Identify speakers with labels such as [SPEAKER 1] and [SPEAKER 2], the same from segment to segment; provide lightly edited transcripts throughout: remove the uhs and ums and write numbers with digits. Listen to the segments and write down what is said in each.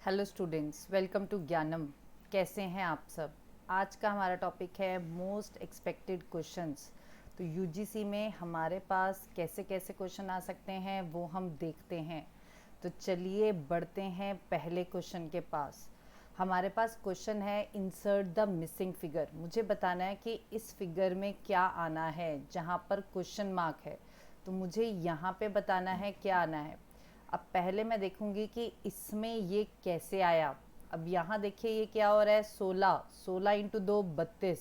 [SPEAKER 1] Hello students, welcome to ज्ञानम। कैसे हैं आप सब? आज का हमारा टॉपिक है मोस्ट एक्सपेक्टेड क्वेश्चंस। तो यूजीसी में हमारे पास कैसे कैसे क्वेश्चन आ सकते हैं वो हम देखते हैं। तो चलिए बढ़ते हैं पहले क्वेश्चन के पास। हमारे पास क्वेश्चन है, इंसर्ट द मिसिंग फिगर। मुझे बताना है कि इस फिगर में क्या आना है जहाँ पर क्वेश्चन मार्क है। तो मुझे यहाँ पे बताना है क्या आना है। अब पहले मैं देखूंगी कि इसमें ये कैसे आया। अब यहाँ देखिए ये क्या हो रहा है, 16 16 इंटू 2 32,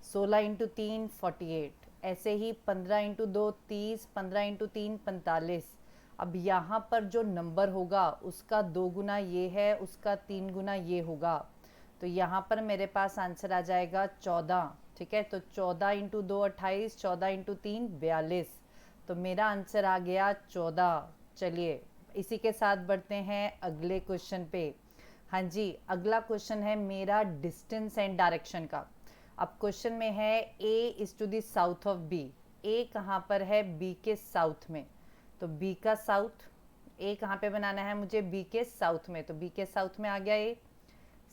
[SPEAKER 1] 16 इंटू 3 48, ऐसे ही 15 इंटू 2 30, 15 इंटू 3 45। अब यहाँ पर जो नंबर होगा उसका 2 गुना ये है, उसका 3 गुना ये होगा। तो यहाँ पर मेरे पास आंसर आ जाएगा 14। ठीक है, तो 14 इंटू 2 28, 14 इंटू 3 42। तो मेरा आंसर आ गया 14। चलिए इसी के साथ बढ़ते हैं अगले क्वेश्चन पे। हाँ जी, अगला क्वेश्चन है मेरा डिस्टेंस एंड डायरेक्शन का। अब क्वेश्चन में है A is to the south of B. A कहाँ पर है? बी के साउथ में। तो बी का साउथ, ए कहाँ पे बनाना है मुझे? बी के साउथ में। तो बी के साउथ में आ गया A.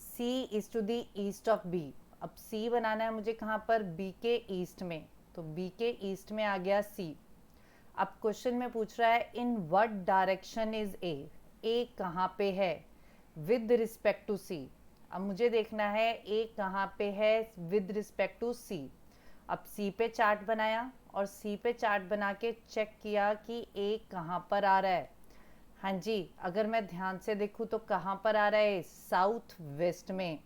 [SPEAKER 1] C is to the east of B. अब सी बनाना है मुझे कहाँ पर? बी के ईस्ट में। तो बी के ईस्ट में आ गया सी। अब क्वेश्चन में पूछ रहा है in what direction is A. A कहाँ पे है विद रिस्पेक्ट टू सी। अब मुझे देखना है ए कहाँ पे है विद रिस्पेक्ट टू सी। अब सी पे चार्ट बनाया और सी पे चार्ट बना के चेक किया कि ए कहाँ पर आ रहा है। हाँ जी, अगर मैं ध्यान से देखूँ तो कहाँ पर आ रहा है? साउथ वेस्ट में।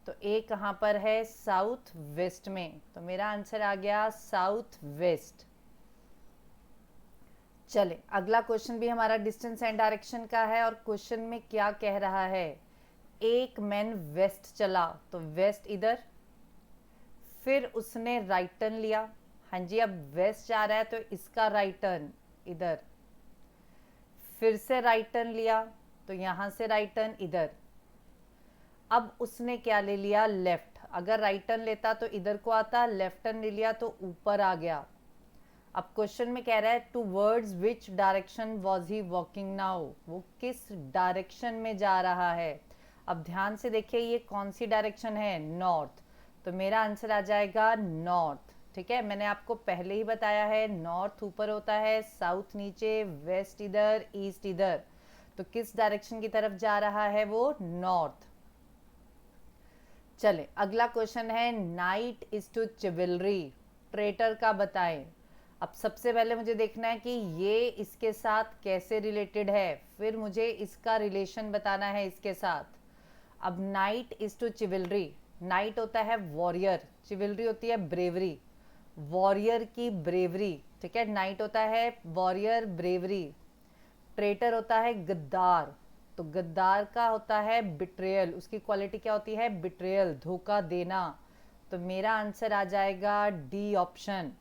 [SPEAKER 1] तो ए कहाँ पर है? साउथ वेस्ट में। तो मेरा आंसर आ गया साउथ वेस्ट। चले अगला क्वेश्चन भी हमारा डिस्टेंस एंड डायरेक्शन का है। और क्वेश्चन में क्या कह रहा है? एक मैन वेस्ट चला, तो वेस्ट इधर, फिर उसने राइट टर्न लिया। हाँ जी, अब वेस्ट जा रहा है तो इसका राइट टर्न इधर, फिर से राइट टर्न लिया तो यहां से राइट टर्न इधर। अब उसने क्या ले लिया? लेफ्ट। अगर राइट टर्न लेता तो इधर को आता, लेफ्ट टर्न ले लिया तो ऊपर आ गया। अब क्वेश्चन में कह रहा है towards which direction was he walking now. वो किस डायरेक्शन में जा रहा है? अब ध्यान से देखिए ये कौन सी डायरेक्शन है? नॉर्थ। तो मेरा आंसर आ जाएगा नॉर्थ। ठीक है, मैंने आपको पहले ही बताया है नॉर्थ ऊपर होता है, साउथ नीचे, वेस्ट इधर, ईस्ट इधर। तो किस डायरेक्शन की तरफ जा रहा है वो? नॉर्थ। चले अगला क्वेश्चन है नाइट इज टू चिवलरी, ट्रेटर का बताएं। अब सबसे पहले मुझे देखना है कि ये इसके साथ कैसे रिलेटेड है, फिर मुझे इसका रिलेशन बताना है इसके साथ। अब नाइट इज टू चिवलरी, नाइट होता है वॉरियर, चिवलरी होती है ब्रेवरी, वॉरियर की ब्रेवरी। ठीक है, नाइट होता है वॉरियर ब्रेवरी। ट्रेटर होता है गद्दार, तो गद्दार का होता है बिट्रेयल, उसकी क्वालिटी क्या होती है? बिट्रेयल, धोखा देना। तो मेरा आंसर आ जाएगा डी ऑप्शन।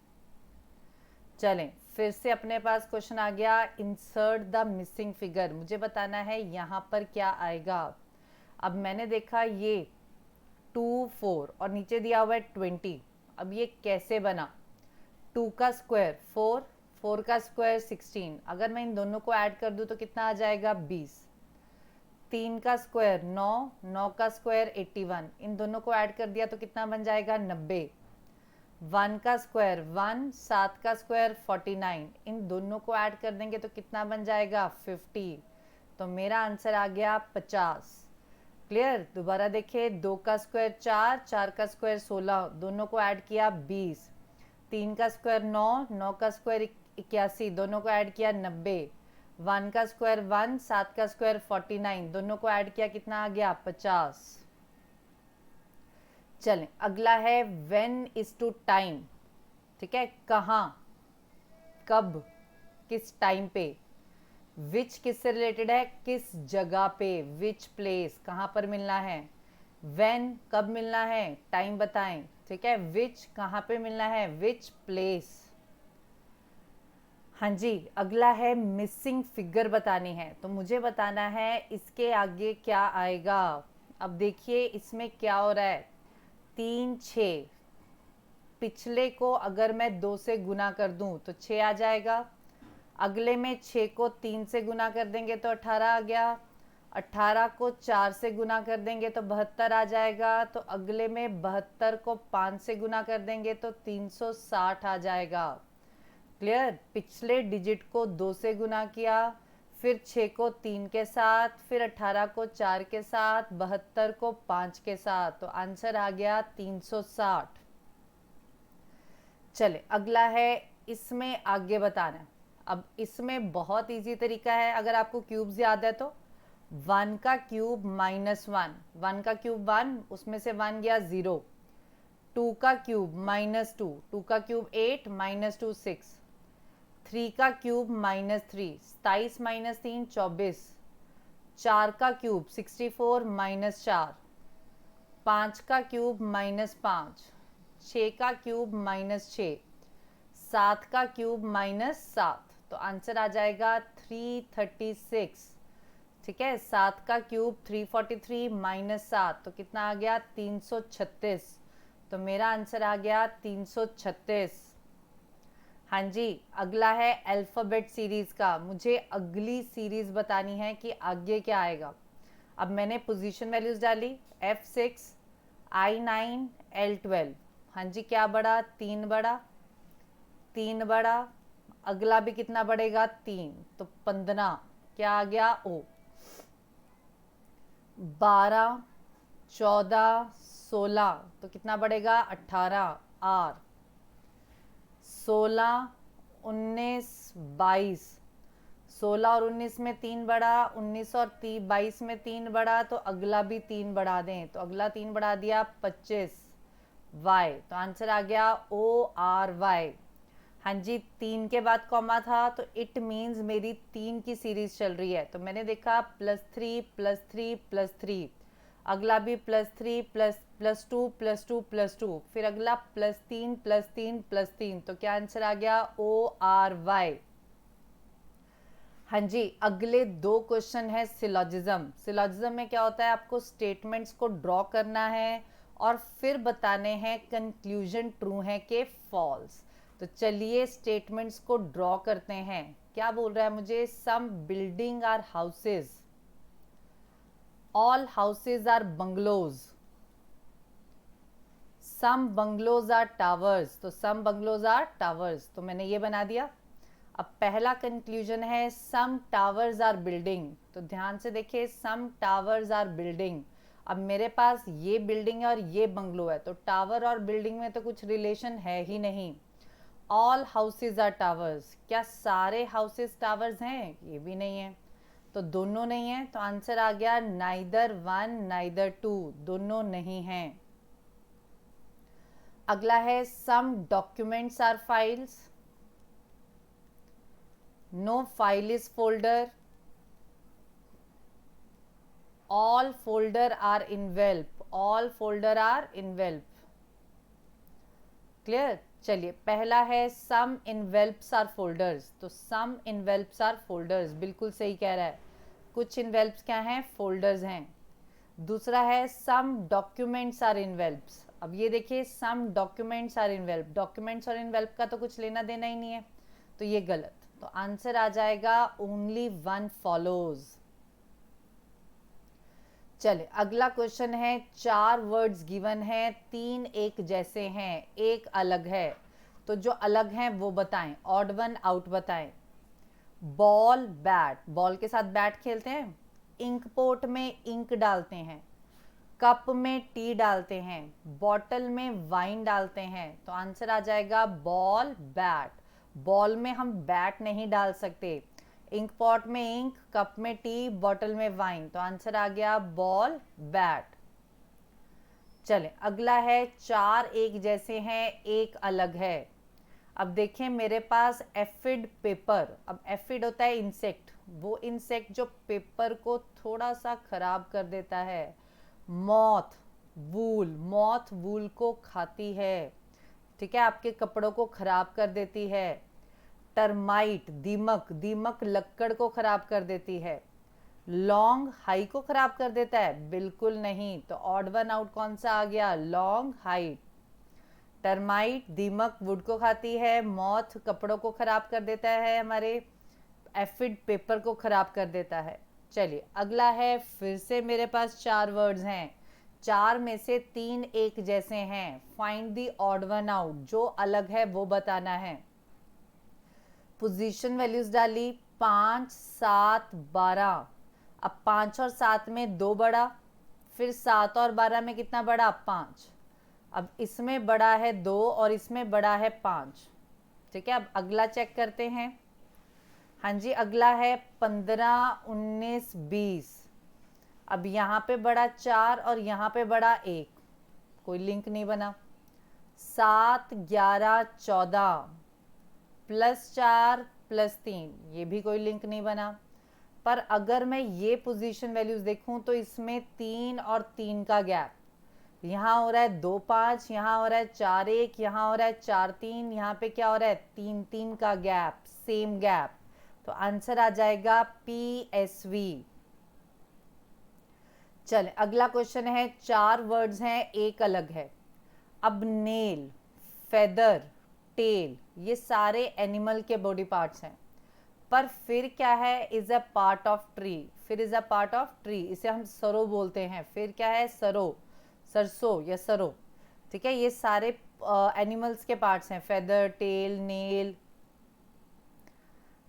[SPEAKER 1] चलें फिर से अपने पास क्वेश्चन आ गया, इंसर्ट द मिसिंग फिगर। मुझे बताना है यहाँ पर क्या आएगा। अब मैंने देखा ये 2 4 और नीचे दिया हुआ है 20। अब ये कैसे बना? 2 का स्क्वायर 4, 4 का स्क्वायर 16। अगर मैं इन दोनों को ऐड कर दूं तो कितना आ जाएगा? 20। 3 का स्क्वायर 9, 9 का स्क्वायर 81। इन दोनों को ऐड कर दिया तो कितना बन जाएगा? 90। 1 का स्क्वायर 1, 7 का स्क्वायर 49। इन दोनों को ऐड कर देंगे तो कितना बन जाएगा? 50। तो मेरा आंसर आ गया 50। क्लियर? दोबारा देखिए, 2 का स्क्वायर 4, 4 का स्क्वायर 16, दोनों को ऐड किया 20। 3 का स्क्वायर 9, 9 का स्क्वायर 81, दोनों को ऐड किया 90। 1 का स्क्वायर 1, 7 का स्क्वायर 49, दोनों को ऐड किया कितना आ गया? 50। चलें अगला है व्हेन इज टू टाइम। ठीक है, कहाँ, कब, किस टाइम पे। विच किससे रिलेटेड है? किस जगह पे, विच प्लेस, कहाँ पर मिलना है। व्हेन कब मिलना है, टाइम बताएं। ठीक है, विच कहाँ पे मिलना है, विच प्लेस। हाँ जी, अगला है मिसिंग फिगर बतानी है। तो मुझे बताना है इसके आगे क्या आएगा। अब देखिए इसमें क्या हो रहा है, 3 6, पिछले को अगर मैं 2 से गुना कर दूं तो 6 आ जाएगा। अगले में 6 को 3 से गुना कर देंगे तो 18 आ गया। 18 को 4 से गुना कर देंगे तो 72 आ जाएगा। तो अगले में 72 को 5 से गुना कर देंगे तो 360 आ जाएगा। क्लियर। पिछले डिजिट को 2 से गुना किया, फिर 6 को 3 के साथ, फिर 18 को 4 के साथ, 72 को 5 के साथ, तो आंसर आ गया 360। चले अगला है, इसमें आगे बताना है। अब इसमें बहुत इजी तरीका है, अगर आपको क्यूब्स याद है तो 1 का क्यूब -1, 1 का क्यूब 1, उसमें से 1 गया 0। 2 का क्यूब -2, 2 का क्यूब 8, -2 6। 3 का क्यूब -3, 27 -3 24। 4 का क्यूब 64 -4। 5 का क्यूब -5। 6 का क्यूब -6। 7 का क्यूब -7, तो आंसर आ जाएगा 336। ठीक है, 7 का क्यूब 343 -7, तो कितना आ गया 336। तो मेरा आंसर आ गया 336। हाँ जी, अगला है अल्फ़ाबेट सीरीज़ का। मुझे अगली सीरीज़ बतानी है कि आगे क्या आएगा। अब मैंने पोजीशन वैल्यूज़ डाली, F6, I9, L12। हाँ जी, क्या बढ़ा, 3 बढ़ा, 3 बढ़ा। अगला भी कितना बढ़ेगा, 3, तो 15। क्या आ गया, O। 12, 14, 16, तो कितना बढ़ेगा, 18, R। 16, 19, 22, 16 और 19 में 3 बढ़ा, 19 और 22 में 3 बढ़ा, तो अगला भी 3 बढ़ा दें, तो अगला 3 बढ़ा दिया 25, Y। तो आंसर आ गया ORY। हाँ जी, 3 के बाद कॉमा था, तो इट मीन्स मेरी 3 की सीरीज चल रही है। तो मैंने देखा +3 +3 +3, अगला भी +3 +2 +2 +2, फिर अगला +3 +3 +3, तो क्या आंसर आ गया, ORY। हाँ जी, अगले 2 क्वेश्चन है सिलॉजिज्म। सिलॉजिज्म में क्या होता है, आपको स्टेटमेंट्स को ड्रॉ करना है और फिर बताने हैं कंक्लूजन ट्रू है कि फॉल्स। तो चलिए स्टेटमेंट्स को ड्रॉ करते हैं। क्या बोल रहा है मुझे, some building are houses, all houses are bungalows, some bungalows are towers, तो सम बंगलोज आर टावर्स, तो मैंने ये बना दिया। अब पहला कंक्लूजन है सम टावर्स आर बिल्डिंग, तो ध्यान से देखिए, सम टावर्स आर बिल्डिंग। अब मेरे पास ये बिल्डिंग है और ये बंगलो है, तो टावर और बिल्डिंग में तो कुछ रिलेशन है ही नहीं। ऑल हाउसेज आर टावर्स, क्या सारे हाउसेज टावर्स हैं, ये भी नहीं है, तो दोनों नहीं है, तो आंसर आ गया नाइदर 1 नाइदर 2, दोनों नहीं हैं। अगला है some documents are files, no file is folder, all folder are envelope, all folder are envelope. Clear. चलिए पहला है सम इनवेल्प्स आर फोल्डर्स, तो सम इनवेल्प्स आर फोल्डर्स बिल्कुल सही कह रहा है, कुछ इनवेल्प्स क्या हैं, फोल्डर्स हैं। दूसरा है सम डॉक्यूमेंट्स आर इनवेल्प्स, अब ये देखिए सम डॉक्यूमेंट्स आर इनवेल्प, डॉक्यूमेंट्स और इनवेल्प का तो कुछ लेना देना ही नहीं है, तो ये गलत, तो आंसर आ जाएगा ओनली 1 फॉलोज। चले अगला क्वेश्चन है, 4 वर्ड्स गिवन है, 3 एक जैसे हैं, एक अलग है, तो जो अलग हैं वो बताएं, ऑड वन आउट बताएं। बॉल बैट, बॉल के साथ बैट खेलते हैं, इंक पोट में इंक डालते हैं, कप में टी डालते हैं, बॉटल में वाइन डालते हैं, तो आंसर आ जाएगा बॉल बैट। बॉल में हम बैट नहीं डाल सकते, इंक पॉट में इंक, कप में टी, बॉटल में वाइन, तो आंसर आ गया बॉल बैट। चले अगला है, 4 एक जैसे हैं, एक अलग है। अब देखें मेरे पास एफिड पेपर, अब एफिड होता है इंसेक्ट, वो इंसेक्ट जो पेपर को थोड़ा सा खराब कर देता है। मॉथ वूल, मॉथ वूल को खाती है, ठीक है, आपके कपड़ों को खराब कर देती है। टर्माइट दीमक, दीमक लक्कड़ को खराब कर देती है। लॉन्ग हाई को खराब कर देता है, बिल्कुल नहीं, तो ऑड वन आउट कौन सा आ गया, लॉन्ग हाइट। टर्माइट दीमक वुड को खाती है, मॉथ कपड़ों को खराब कर देता है हमारे, एफिड पेपर को खराब कर देता है। चलिए अगला है, फिर से मेरे पास 4 वर्ड्स हैं, 4 में से 3 एक जैसे हैं, find the odd one out, जो अलग है वो बताना है। पोजीशन वैल्यूज डाली 5, 7, 12। अब 5 और 7 में 2 बढ़ा, फिर 7 और 12 में कितना बढ़ा, 5। अब इसमें बड़ा है 2 और इसमें बड़ा है 5। ठीक है, अब अगला चेक करते हैं। हाँ जी, अगला है 15, 19, 20। अब यहाँ पे बड़ा 4 और यहाँ पे बड़ा 1, कोई लिंक नहीं बना। 7, 11, 14 प्लस 4 प्लस 3, ये भी कोई लिंक नहीं बना। पर अगर मैं ये पोजीशन वैल्यूज देखूं तो इसमें 3 और 3 का गैप, यहाँ हो रहा है 2, 5, यहाँ हो रहा है 4, 1, यहाँ हो रहा है 4, 3, यहाँ पे क्या हो रहा है 3, 3 का गैप, सेम गैप। तो आंसर आ जाएगा PSV। चले अगला क्वेश्चन है, 4 वर्ड्स हैं, एक अलग है। अब नेल, फेदर, टेल, ये सारे एनिमल के बॉडी पार्ट्स हैं, पर फिर क्या है, is a part of tree. फिर is a part of tree, इसे हम सरो बोलते हैं। फिर क्या है, सरो, सरसों या सरो। ठीक है, ये सारे एनिमल्स के पार्ट्स हैं, फेदर, टेल, नेल।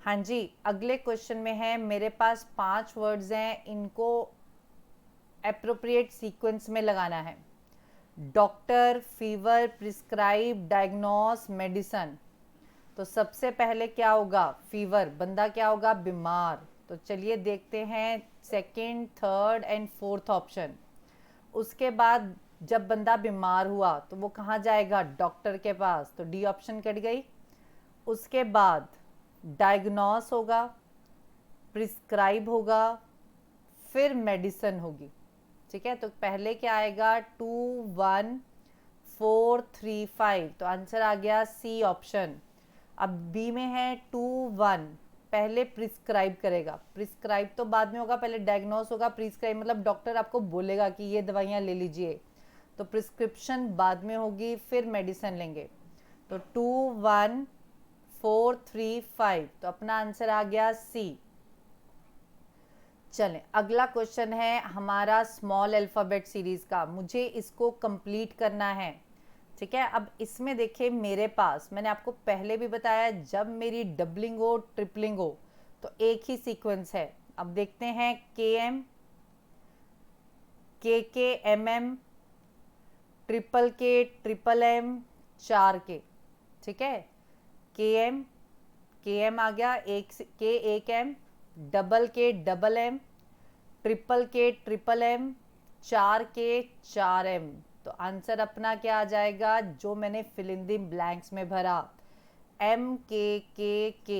[SPEAKER 1] हाँ जी, अगले क्वेश्चन में है, मेरे पास 5 वर्ड्स हैं, इनको एप्रोप्रिएट सीक्वेंस में लगाना है। Doctor, fever, prescribe, diagnose, medicine. तो सबसे पहले क्या होगा, फीवर, बंदा क्या होगा, बीमार। तो चलिए देखते हैं second, third and fourth option. उसके बाद जब बंदा बीमार हुआ तो वो कहाँ जाएगा, डॉक्टर के पास, तो डी ऑप्शन कट गई। उसके बाद डायग्नोस होगा, प्रिस्क्राइब होगा, फिर मेडिसिन होगी। ठीक है, तो पहले क्या आएगा, 2, 1, 4, 3, 5, तो आंसर आ गया सी ऑप्शन। अब बी में है 2, 1, पहले प्रिस्क्राइब करेगा, प्रिस्क्राइब तो बाद में होगा, पहले डायग्नोस होगा, प्रिस्क्राइब मतलब डॉक्टर आपको बोलेगा कि ये दवाइयाँ ले लीजिए, तो प्रिस्क्रिप्शन बाद में होगी, फिर मेडिसिन लेंगे। तो 2, 1, 4, 3, 5, तो अपना आंसर आ गया सी। चलें अगला क्वेश्चन है हमारा स्मॉल अल्फ़ाबेट सीरीज का, मुझे इसको कंप्लीट करना है। ठीक है, अब इसमें देखिए मेरे पास, मैंने आपको पहले भी बताया, जब मेरी डबलिंग हो, ट्रिपलिंग हो, तो एक ही सीक्वेंस है। अब देखते हैं KM, KK, MM, triple K, triple M, 4 K। ठीक है, KM, KM आ गया, एक K, एक M, double K, double M, triple K, triple M, 4 K, 4 M। तो आंसर अपना क्या आ जाएगा, जो मैंने फिल इन द ब्लैंक्स में भरा, MKKK,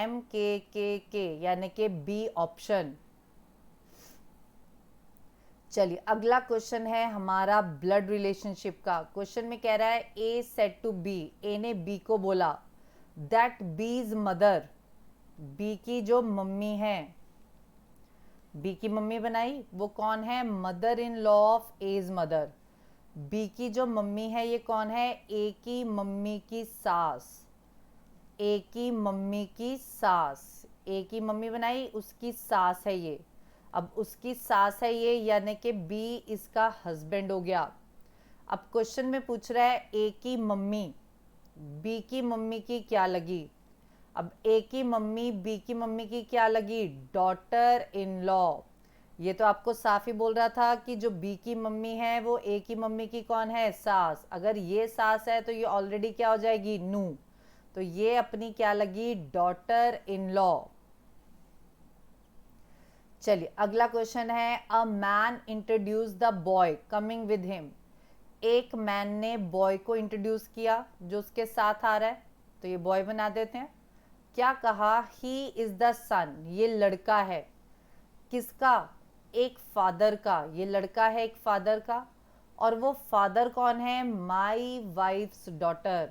[SPEAKER 1] MKKK, यानी कि बी ऑप्शन। चलिए अगला क्वेश्चन है हमारा ब्लड रिलेशनशिप का। क्वेश्चन में कह रहा है, ए सेड टू बी, ए ने बी को बोला, दैट बीज मदर, बी की जो मम्मी है, बी की मम्मी बनाई, वो कौन है, mother in law of A's mother. B की जो मम्मी है ये कौन है, ए की मम्मी की सास, ए की मम्मी की सास, ए की मम्मी बनाई, उसकी सास है ये। अब उसकी सास है ये, यानी कि बी इसका हस्बैंड हो गया। अब क्वेश्चन में पूछ रहा है, ए की मम्मी बी की मम्मी की क्या लगी। अब ए की मम्मी बी की मम्मी की क्या लगी, डॉटर इन लॉ। ये तो आपको साफ ही बोल रहा था कि जो बी की मम्मी है वो ए की मम्मी की कौन है, सास। अगर ये सास है तो ये ऑलरेडी क्या हो जाएगी, नू। तो ये अपनी क्या लगी, डॉटर इन लॉ। चलिए अगला क्वेश्चन है, a man introduce the boy coming with him. एक मैन ने बॉय को इंट्रोड्यूस किया जो उसके साथ आ रहा है, तो ये बॉय बना देते हैं। क्या कहा, ही इज द सन, ये लड़का है, किसका, एक फादर का, ये लड़का है एक फादर का। और वो फादर कौन है, माई वाइफ्स डॉटर,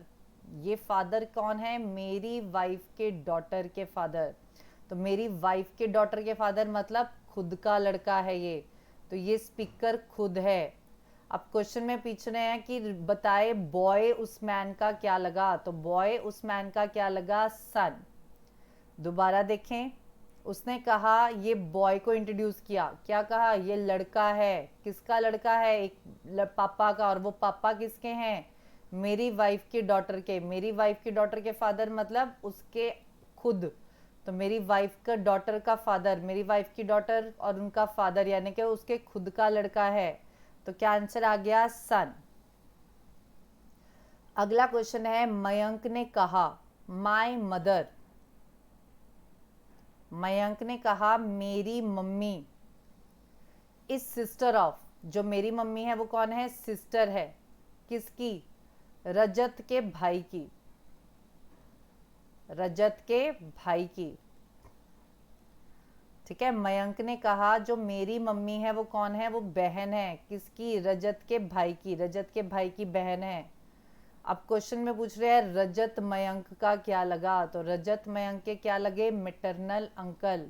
[SPEAKER 1] ये फादर कौन है, मेरी वाइफ के डॉटर के फादर। तो मेरी वाइफ के डॉटर के फादर मतलब खुद का लड़का है ये, तो ये स्पीकर खुद है। अब क्वेश्चन में पूछ रहे हैं कि बताए बॉय उस मैन का क्या लगा, तो बॉय उस मैन का क्या लगा, सन। दोबारा देखें, उसने कहा, ये बॉय को इंट्रोड्यूस किया, क्या कहा, ये लड़का है। किसका लड़का है? एक पापा का। और वो पापा किसके हैं? मेरी वाइफ की डॉटर के। मेरी वाइफ की डॉटर के फादर मतलब उसके खुद। तो मेरी वाइफ का डॉटर का फादर, मेरी वाइफ की डॉटर और उनका फादर यानी कि उसके खुद का लड़का है। तो क्या आंसर आ गया? सन। अगला क्वेश्चन है, मयंक ने कहा माय मदर। मयंक ने कहा मेरी मम्मी इज सिस्टर ऑफ। जो मेरी मम्मी है वो कौन है? सिस्टर है। किसकी? रजत के भाई की। रजत के भाई की। ठीक है, मयंक ने कहा जो मेरी मम्मी है वो कौन है? वो बहन है। किसकी? रजत के भाई की। रजत के भाई की बहन है। अब क्वेश्चन में पूछ रहे हैं रजत मयंक का क्या लगा? तो रजत मयंक के क्या लगे? Maternal uncle.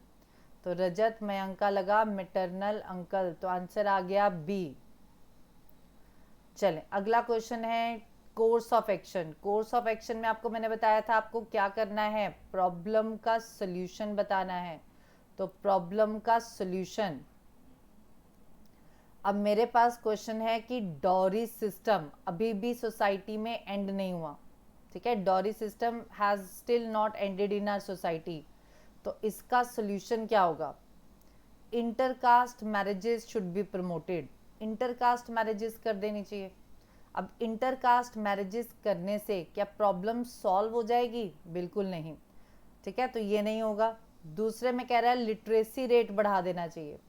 [SPEAKER 1] तो रजत मयंक का लगा मैटरनल अंकल। तो आंसर आ गया बी। चलें, अगला क्वेश्चन है course of action. Course of action में आपको मैंने बताया था आपको क्या करना है? प्रॉब्लम का सॉल्यूशन बताना है। तो प्रॉब्लम का सॉल्यूशन। अब मेरे पास क्वेश्चन है कि डॉरी सिस्टम अभी भी सोसाइटी में एंड नहीं हुआ। ठीक है, dowry system has still not ended in our society. तो इसका सॉल्यूशन क्या होगा? Intercaste marriages should be promoted. Intercaste marriages कर देनी चाहिए। अब इंटरकास्ट मैरिजेस करने से क्या प्रॉब्लम सॉल्व हो जाएगी? बिल्कुल नहीं। ठीक है, तो ये नहीं होगा। दूसरे में कह रहा है लिटरेसी रेट बढ़ा देना चाहिए।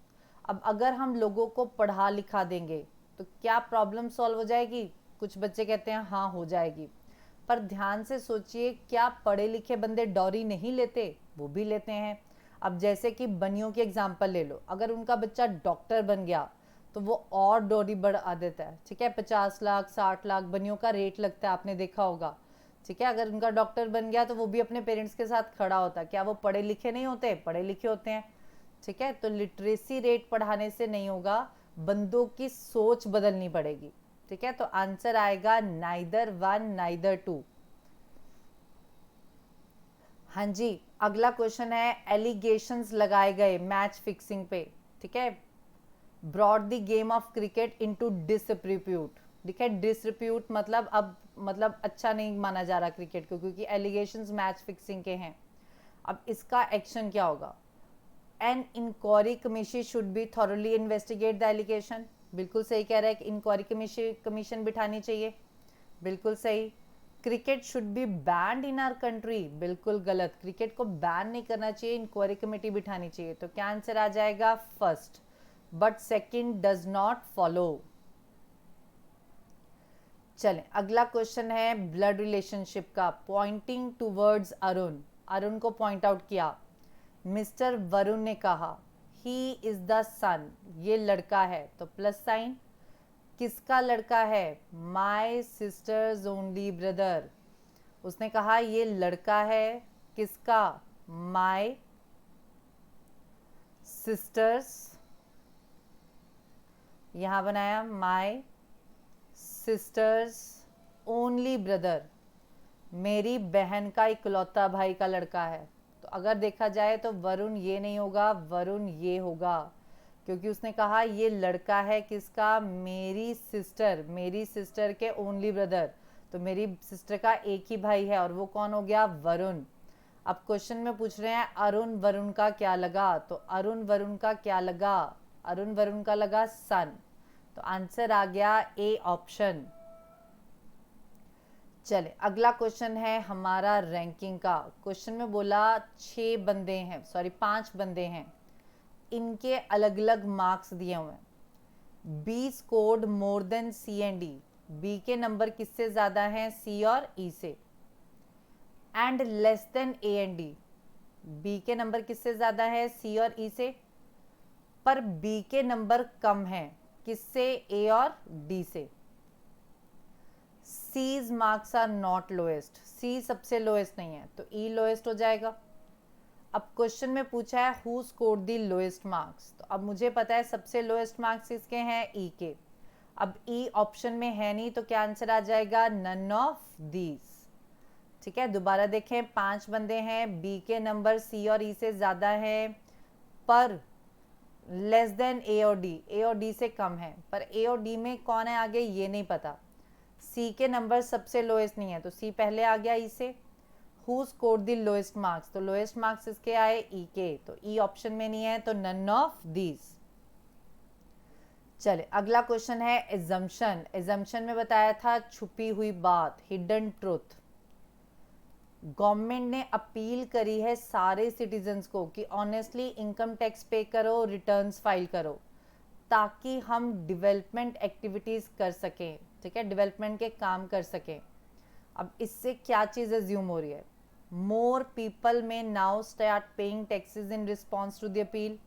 [SPEAKER 1] अब अगर हम लोगों को पढ़ा लिखा देंगे तो क्या प्रॉब्लम सॉल्व हो जाएगी? कुछ बच्चे कहते हैं हाँ हो जाएगी, पर ध्यान से सोचिए, क्या पढ़े लिखे बंदे डॉरी नहीं लेते? वो भी लेते हैं। अब जैसे कि बनियों की एग्जांपल ले लो, अगर उनका बच्चा डॉक्टर बन गया तो वो और डॉरी बढ़ा देता है। ठीक है, 50 लाख 60 लाख बनियों का रेट लगता है, आपने देखा होगा। ठीक है, अगर उनका डॉक्टर बन गया तो वो भी अपने पेरेंट्स के साथ खड़ा होता है। क्या वो पढ़े लिखे नहीं होते? पढ़े लिखे होते हैं। ठीक है, तो लिटरेसी रेट बढ़ाने से नहीं होगा, बंदों की सोच बदलनी पड़ेगी। ठीक है, तो आंसर आएगा नाइदर वन नाइदर टू। हाँ जी, अगला क्वेश्चन है एलिगेशंस लगाए गए मैच फिक्सिंग पे। ठीक है, brought the game of cricket into disrepute. ठीक है, डिसरिप्यूट मतलब अब मतलब अच्छा नहीं माना जा रहा क्रिकेट को, क्योंकि एलिगेशंस मैच फिक्सिंग के हैं। अब इसका एक्शन क्या होगा? An inquiry commission should be thoroughly investigate the allegation. बिल्कुल सही कह रहा है कि इंक्वायरी कमीशन बिठानी चाहिए। बिल्कुल सही। Cricket should be banned in our country. बिल्कुल गलत, क्रिकेट को बैन नहीं करना चाहिए, इंक्वायरी कमेटी बिठानी चाहिए। तो क्या आंसर आ जाएगा? First, but second does not follow. चलें, अगला क्वेश्चन है ब्लड रिलेशनशिप का। Pointing towards Arun. अरुण को पॉइंट आउट किया। मिस्टर वरुण ने कहा ही इज द सन। ये लड़का है, तो प्लस साइन। किसका लड़का है? माई सिस्टर्स ओनली ब्रदर। उसने कहा ये लड़का है किसका? माई सिस्टर्स, यहां बनाया माई सिस्टर्स ओनली ब्रदर, मेरी बहन का इकलौता भाई का लड़का है। तो अगर देखा जाए तो वरुण ये नहीं होगा, वरुण ये होगा, क्योंकि उसने कहा ये लड़का है किसका? मेरी सिस्टर के ओनली ब्रदर। तो मेरी सिस्टर का एक ही भाई है और वो कौन हो गया? वरुण। अब क्वेश्चन में पूछ रहे हैं अरुण वरुण का क्या लगा? तो अरुण वरुण का क्या लगा? अरुण वरुण का लगा सन। तो आंसर आ गया ए ऑप्शन। चले, अगला क्वेश्चन है हमारा रैंकिंग का। क्वेश्चन में बोला 6 बंदे हैं, सॉरी 5 बंदे हैं, इनके अलग अलग मार्क्स दिए हुए हैं। B scored more than C and D. B के नंबर किससे ज्यादा हैं? सी और ई से। And less than A and D. B के नंबर किससे ज्यादा है? सी और ई से। पर बी के नंबर कम हैं किससे? ए और डी से। C's marks are not lowest. C सबसे लोएस्ट नहीं है, तो E लोएस्ट हो जाएगा। अब क्वेश्चन में पूछा है who scored the lowest marks. तो अब मुझे पता है सबसे लोएस्ट मार्क्स किसके हैं? E के। अब E ऑप्शन में है नहीं, तो क्या आंसर आ जाएगा? None of these. ठीक है, दोबारा देखें, 5 बंदे हैं, B के नंबर C और E से ज्यादा है, पर लेस देन ए और डी से कम है, पर ए और डी में कौन है आगे ये नहीं पता। सी के नंबर सबसे लोएस्ट नहीं है तो सी पहले आ गया ई से। Who scored the lowest marks, तो लोएस्ट मार्क्स इसके आए ई के, तो ई ऑप्शन में नहीं है तो नन ऑफ दीज। चले अगला क्वेश्चन है एजम्पशन। एजम्पशन में बताया था छुपी हुई बात, हिडन ट्रुथ। गवर्नमेंट ने अपील करी है सारे सिटीजन्स को कि ऑनेस्टली इनकम टैक्स पे करो, रिटर्न्स फाइल करो, ताकि हम डेवलपमेंट एक्टिविटीज़ कर सकें, ठीक है, डेवलपमेंट के काम कर सकें। अब इससे क्या चीज़ एज्यूम हो रही है, more people may now start paying taxes in response to the appeal.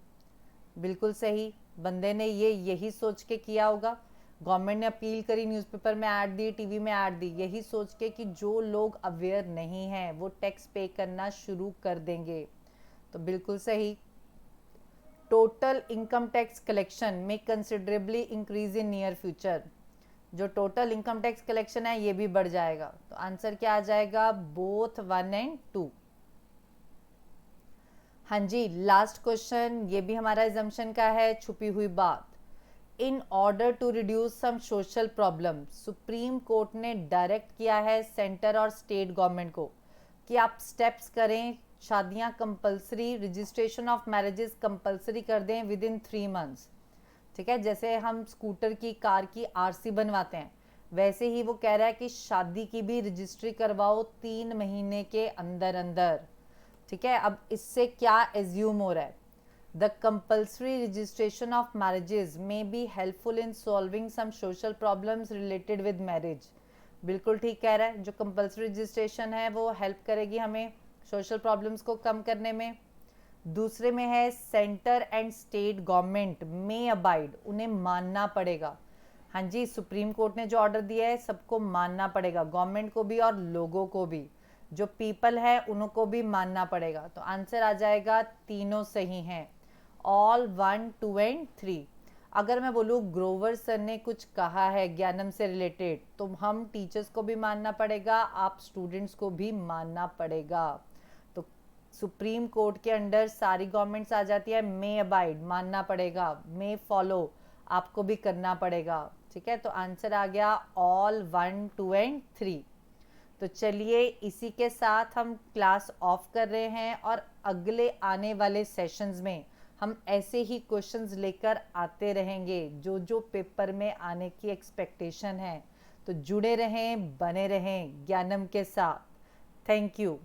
[SPEAKER 1] बिल्कुल सही, बंदे ने ये यही सोच के किया होगा। गवर्नमेंट ने अपील करी, न्यूज़पेपर में ऐड दी, टीवी में ऐड दी, यही सोच के कि जो लोग अवेयर नहीं हैं वो टैक्स पे करना शुरू कर देंगे। तो बिल्कुल सही। टोटल इनकम टैक्स कलेक्शन में considerably increase in near future. जो टोटल इनकम टैक्स कलेक्शन है ये भी बढ़ जाएगा। तो आंसर क्या आ जाएगा, बोथ 1 और 2। हाँ जी, लास्ट क्वेश्चन, ये भी हमारा एजम्पशन का है, छुपी हुई बात। In order to reduce some social problem, supreme court ने डायरेक्ट किया है सेंटर और स्टेट गवर्नमेंट को कि आप स्टेप्स करें, शादियां compulsory, registration of marriages compulsory कर दें विद इन 3 मंथ्स। ठीक है, जैसे हम स्कूटर की, कार की आरसी बनवाते हैं, वैसे ही वो कह रहा है कि शादी की भी रजिस्ट्री करवाओ 3 महीने के अंदर अंदर। ठीक है, अब इससे क्या एज्यूम हो रहा है, the compulsory registration of marriages may be helpful in solving some social problems related with marriage. बिल्कुल ठीक कह रहा है, जो कंपल्सरी रजिस्ट्रेशन है वो हेल्प करेगी हमें सोशल प्रॉब्लम्स को कम करने में। दूसरे में है सेंटर एंड स्टेट गवर्नमेंट में अबाइड, उन्हें मानना पड़ेगा। हाँ जी, सुप्रीम कोर्ट ने जो ऑर्डर दिया है सबको मानना पड़ेगा, गवर्नमेंट को भी और लोगों को भी, जो पीपल है उनको भी मानना पड़ेगा। तो आंसर आ जाएगा, तीनों सही हैं, ऑल 1, 2 और 3। अगर मैं बोलूँ ग्रोवर सर ने कुछ कहा है ज्ञानम से रिलेटेड, तो हम टीचर्स को भी मानना पड़ेगा, आप स्टूडेंट्स को भी मानना पड़ेगा। तो सुप्रीम कोर्ट के अंडर सारी गवर्नमेंट्स आ जाती है, मे अबाइड मानना पड़ेगा, मे फॉलो आपको भी करना पड़ेगा। ठीक है, तो आंसर आ गया ऑल 1, 2 और 3। तो चलिए इसी के साथ हम क्लास ऑफ कर रहे हैं और अगले आने वाले सेशंस में हम ऐसे ही क्वेश्चंस लेकर आते रहेंगे जो जो पेपर में आने की एक्सपेक्टेशन है। तो जुड़े रहें, बने रहें ज्ञानम के साथ। Thank you.